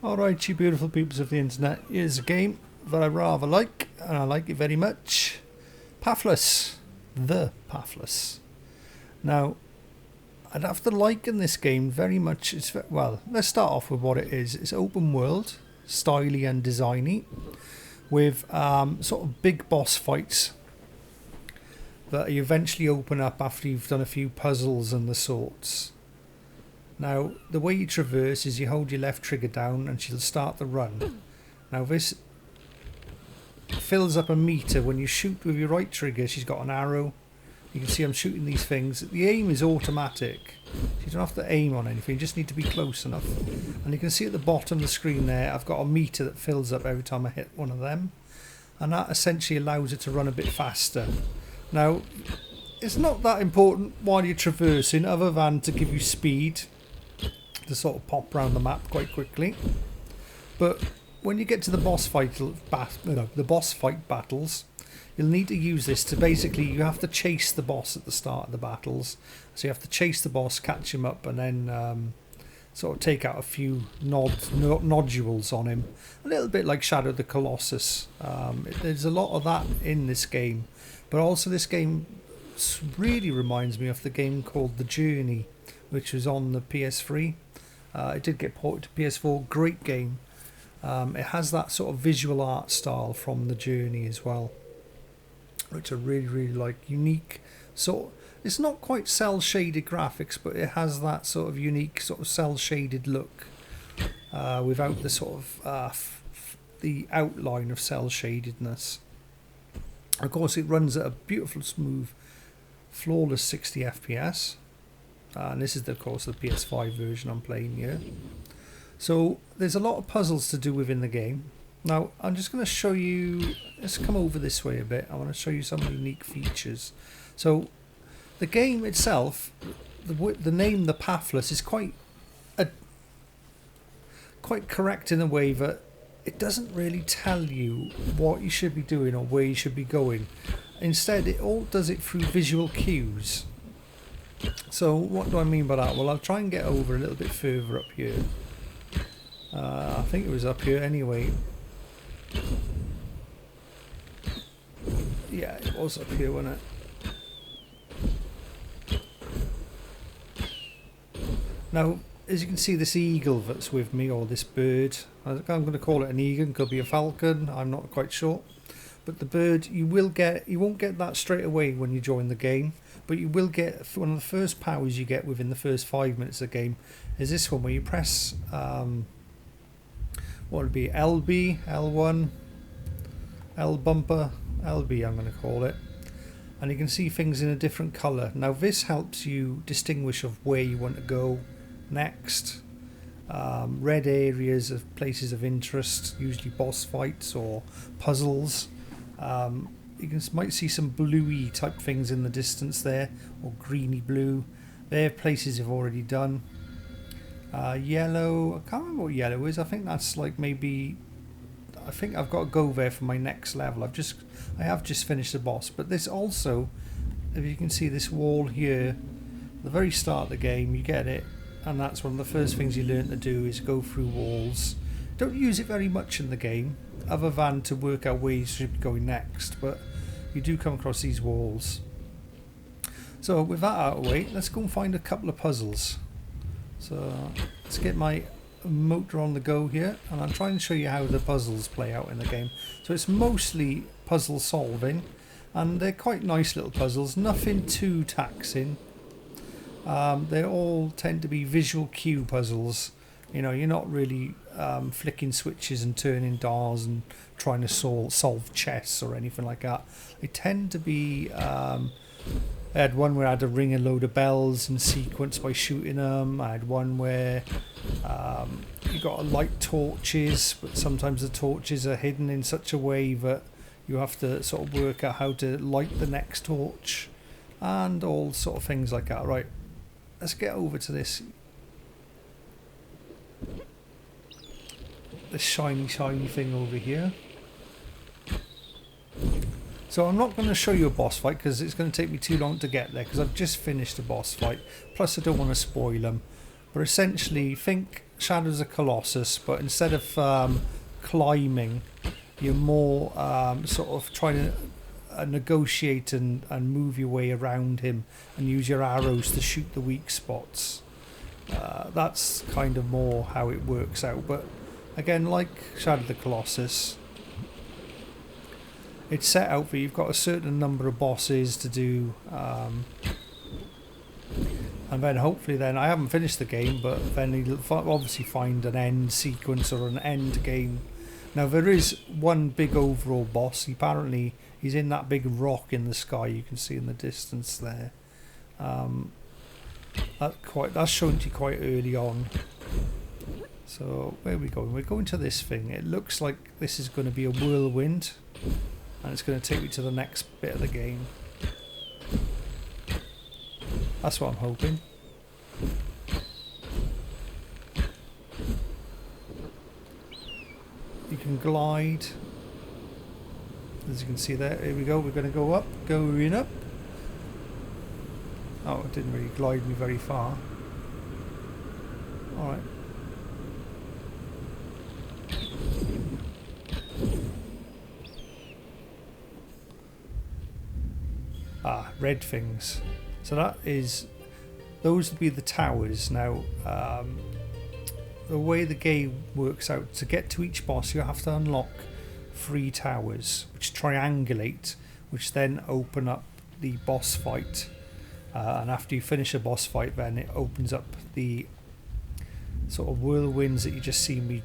Alright, you beautiful peeps of the internet, here's a game that I rather like, and I like it very much. Pathless. The Pathless. Now, I'd have to liken this game very much. Well, let's start off with what it is. It's open world, styly and designy, with sort of big boss fights that you eventually open up after you've done a few puzzles and the sorts. Now, the way you traverse is you hold your left trigger down and she'll start the run. Now, this fills up a meter. When you shoot with your right trigger, she's got an arrow. You can see I'm shooting these things. The aim is automatic. You don't have to aim on anything, you just need to be close enough. And you can see at the bottom of the screen there, I've got a meter that fills up every time I hit one of them. And that essentially allows it to run a bit faster. Now, it's not that important while you're traversing, other than to give you speed to sort of pop around the map quite quickly. But when you get to the boss fight battles, you'll need to use this to basically, you have to chase the boss at the start of the battles. So you have to chase the boss, catch him up, and then sort of take out a few nodules on him. A little bit like Shadow the Colossus. There's a lot of that in this game. But also this game really reminds me of the game called The Journey, which was on the PS3. It did get ported to PS4. Great game. It has that sort of visual art style from The Journey as well, which I really like. Unique sort. It's not quite cell shaded graphics, but it has that sort of unique sort of cell shaded look, without the sort of the outline of cell shadedness. Of course, it runs at a beautiful, smooth, flawless 60 FPS. And this is, of course, the PS5 version I'm playing here. So there's a lot of puzzles to do within the game. Now, I'm just going to show you, let's come over this way a bit. I want to show you some unique features. So the game itself, the name The Pathless is quite correct in a way that it doesn't really tell you what you should be doing or where you should be going. Instead, it all does it through visual cues. So what do I mean by that? Well, I'll try and get over a little bit further up here. I think it was up here anyway. Yeah, it was up here, wasn't it? Now, as you can see, this eagle that's with me, or this bird, I'm going to call it an eagle, could be a falcon, I'm not quite sure. But the bird, you won't get that straight away when you join the game, but you will get one of the first powers you get within the first 5 minutes of the game is this one, where you press what would be LB, L1, L bumper, LB I'm going to call it, and you can see things in a different colour. Now this helps you distinguish of where you want to go next. Red areas of places of interest, usually boss fights or puzzles. You might see some bluey type things in the distance there, or greeny blue. They're places you've already done. Yellow, I can't remember what yellow is. I think that's like maybe, I think I've got to go there for my next level. I have just finished the boss. But this also, if you can see this wall here, at the very start of the game, you get it, and that's one of the first things you learn to do is go through walls. Don't use it very much in the game, other than to work out where you should be going next, but you do come across these walls. So with that out of the way, let's go and find a couple of puzzles. So let's get my motor on the go here, and I'm trying to show you how the puzzles play out in the game. So it's mostly puzzle solving, and they're quite nice little puzzles, nothing too taxing. They all tend to be visual cue puzzles. You know, you're not really flicking switches and turning dials and trying to solve chess or anything like that. They tend to be... I had one where I had to ring a load of bells in sequence by shooting them. I had one where you got to light torches, but sometimes the torches are hidden in such a way that you have to sort of work out how to light the next torch, and all sort of things like that. Right, let's get over to this shiny thing over here. So I'm not going to show you a boss fight because it's going to take me too long to get there, because I've just finished a boss fight, plus I don't want to spoil them. But essentially, think Shadows of Colossus, but instead of climbing, you're more sort of trying to negotiate and move your way around him and use your arrows to shoot the weak spots. That's kind of more how it works out. But again, like Shadow of the Colossus, it's set out for you've got a certain number of bosses to do, and then hopefully then I haven't finished the game, but then you'll obviously find an end sequence or an end game. Now there is one big overall boss. Apparently he's in that big rock in the sky you can see in the distance there. That's shown to you quite early on. So where are we going? We're going to this thing. It looks like this is going to be a whirlwind, and it's going to take me to the next bit of the game. That's what I'm hoping. You can glide. As you can see there, here we go. We're going to go up, going up. Oh, it didn't really glide me very far. Alright. Ah, red things. So those would be the towers. Now, the way the game works out, to get to each boss you have to unlock 3 towers which triangulate, which then open up the boss fight, and after you finish a boss fight then it opens up the sort of whirlwinds that you just see me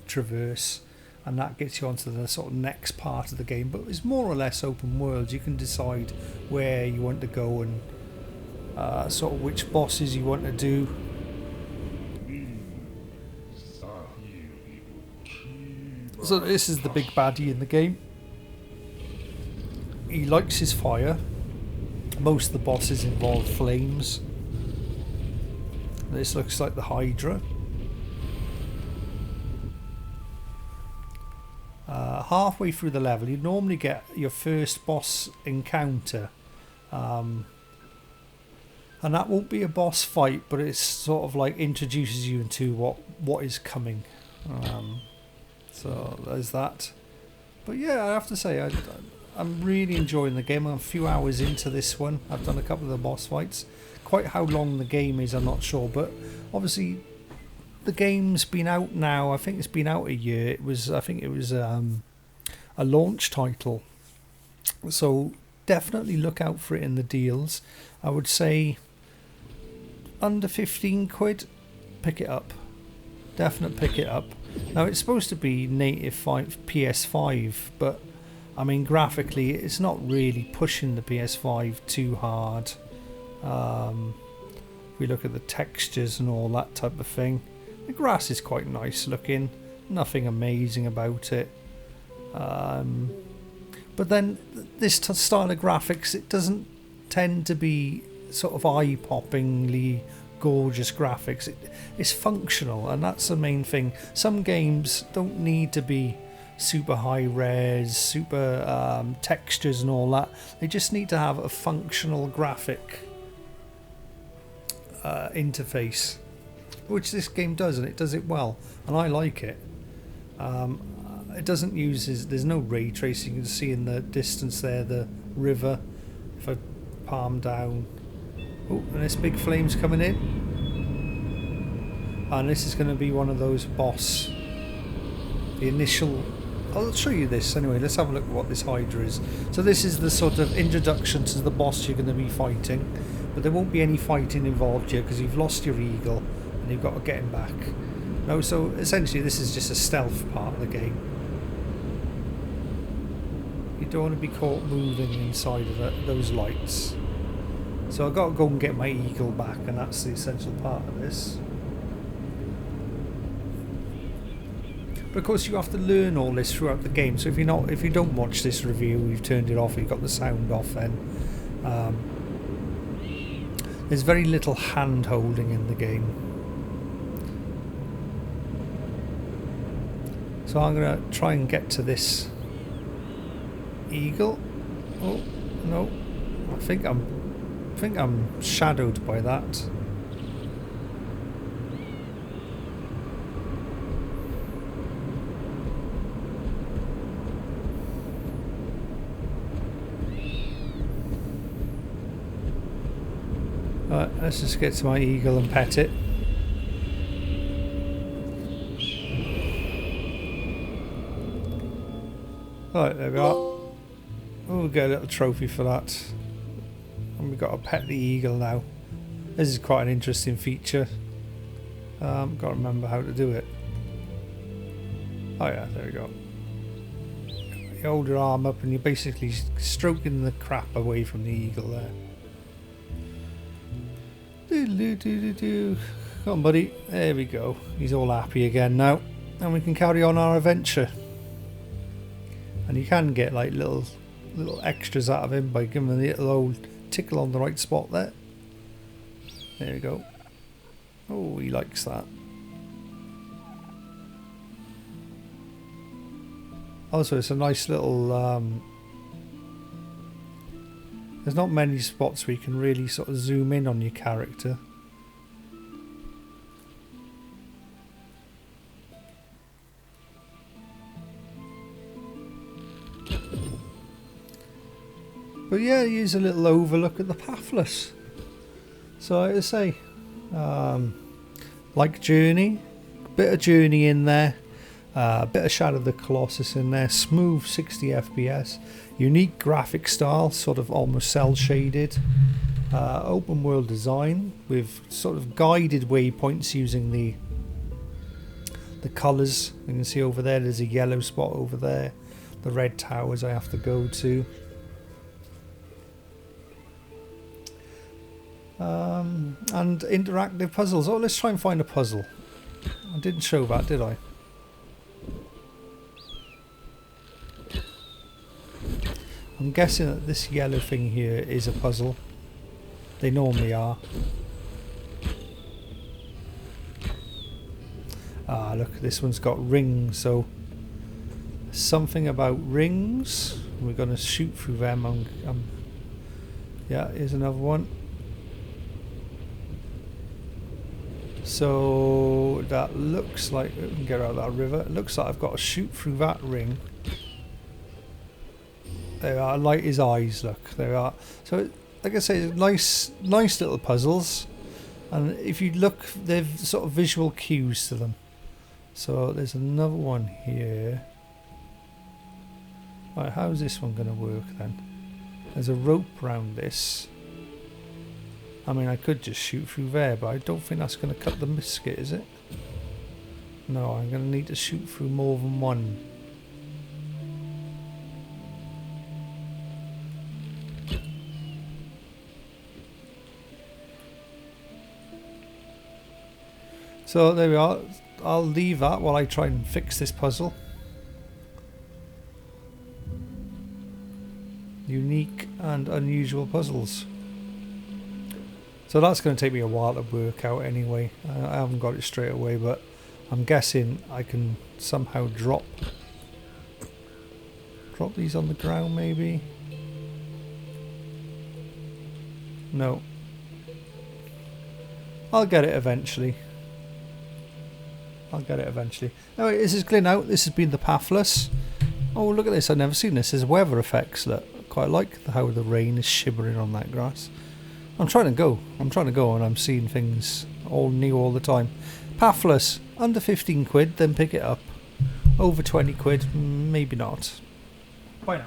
traverse, and that gets you onto the sort of next part of the game. But it's more or less open world. You can decide where you want to go and sort of which bosses you want to do. So this is the big baddie in the game. He likes his fire. Most of the bosses involve flames. This looks like the Hydra. Halfway through the level you normally get your first boss encounter, and that won't be a boss fight, but it's sort of like introduces you into what is coming. So there's that. But yeah, I have to say I'm really enjoying the game. I'm a few hours into this one. I've done a couple of the boss fights. Quite how long the game is I'm not sure, but obviously the game's been out now. I think it's been out a year. I think it was a launch title, so definitely look out for it in the deals. I would say under 15 quid, pick it up. Definitely pick it up. Now it's supposed to be native PS5, but I mean graphically it's not really pushing the PS5 too hard. If we look at the textures and all that type of thing, the grass is quite nice looking, nothing amazing about it. But then this style of graphics, it doesn't tend to be sort of eye-poppingly gorgeous graphics. It's functional, and that's the main thing. Some games don't need to be super high res, super textures and all that. They just need to have a functional graphic interface, which this game does, and it does it well, and I like it. It doesn't use there's no ray tracing. You can see in the distance there the river. If I palm down, oh, and this big flame's coming in, and this is going to be one of those boss. The initial. I'll show you this anyway. Let's have a look at what this Hydra is. So this is the sort of introduction to the boss you're going to be fighting, but there won't be any fighting involved here because you've lost your eagle and you've got to get him back. No, so essentially this is just a stealth part of the game. You don't want to be caught moving inside of those lights. So I've got to go and get my eagle back, and that's the essential part of this. But of course you have to learn all this throughout the game. So if you don't watch this review, you've turned it off, you've got the sound off, then there's very little hand holding in the game. So I'm going to try and get to this eagle. Oh no, I think I'm shadowed by that. let's just get to my eagle and pet it. Right, there we are. Oh, we'll get a little trophy for that. And we've got to pet the eagle now. This is quite an interesting feature. Got to remember how to do it. Oh yeah, there we go. You hold your arm up and you're basically stroking the crap away from the eagle there. Come on, buddy. There we go. He's all happy again now. And we can carry on our adventure. And you can get like little extras out of him by giving him a little old tickle on the right spot there. There we go. Oh, he likes that. Also, it's a nice little... there's not many spots where you can really sort of zoom in on your character. But yeah, here's a little overlook at the Pathless. So like I say, like Journey, bit of Journey in there, a bit of Shadow of the Colossus in there, smooth 60 FPS, unique graphic style, sort of almost cel shaded, open world design with sort of guided waypoints using the colours. You can see over there, there's a yellow spot over there, the red towers I have to go to. And interactive puzzles. Oh, let's try and find a puzzle. I didn't show that, did I? I'm guessing that this yellow thing here is a puzzle. They normally are. Ah, look, this one's got rings, so something about rings. We're going to shoot through them. Yeah, here's another one. So that looks like we can get out of that river. It looks like I've got to shoot through that ring. There are, light his eyes. Look, there are. So, like I say, nice little puzzles. And if you look, they've sort of visual cues to them. So there's another one here. Right, how's this one going to work then? There's a rope around this. I mean, I could just shoot through there, but I don't think that's going to cut the biscuit, is it? No, I'm going to need to shoot through more than one. So there we are. I'll leave that while I try and fix this puzzle. Unique and unusual puzzles. So that's going to take me a while to work out anyway. I haven't got it straight away, but I'm guessing I can somehow drop these on the ground maybe. No. I'll get it eventually. Anyway, this is Glyn out. This has been the Pathless. Oh, look at this. I've never seen this. There's weather effects. Look, I quite like how the rain is shimmering on that grass. I'm trying to go and I'm seeing things all new all the time. Pathless, under 15 quid, then pick it up. Over 20 quid, maybe not. Bye now.